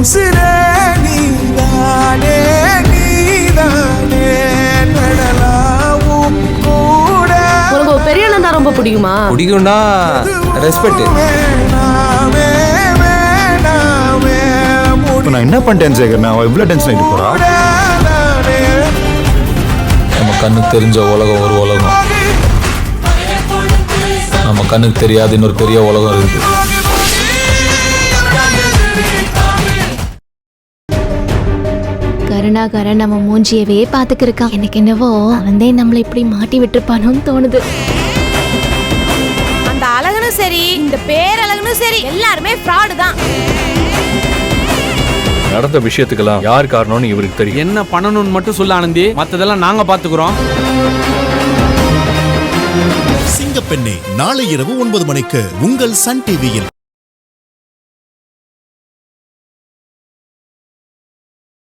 உசிரே நீதானே நீதானே நடலாவும் கூட. உனக்கு பெரிய அண்ணன் தான் ரொம்ப பிடிக்குமா? பிடிக்கும்னா ரெஸ்பெக்ட். நான் என்ன பண்ணிட்டேன் சேகர்? நான் இவ்வளவு டென்ஷன் ஆகிட்டு போறா? நம்ம கண்ணுக்கு தெரிஞ்ச உலகம் ஒரு உலகம், நம்ம கண்ணுக்கு தெரியாத இன்னொரு பெரிய உலகம் இருக்கு. கருணாகரன் நம்ம மூஞ்சியவே பாத்துக்கு இருக்கான். எனக்கு என்னவோ அவன்தே நம்மள இப்படி மாட்டி விட்டுருப்பானோன்னு தோணுது. அந்த அழகனும் சரி, இந்த பேரழகனும் சரி, எல்லாருமே ஃப்ராடு தான். நடந்த விஷயத்துக்கெல்லாம் யார் காரணம்னு இவருக்கு தெரியும். என்ன பண்ணணும்னு மட்டும் சொல்ல ஆனந்தி, மத்ததெல்லாம் நாங்க பாத்துக்கிறோம். சிங்கப்பெண்ணே நாளை இரவு 9 மணிக்கு உங்கள் சன் டிவியில்.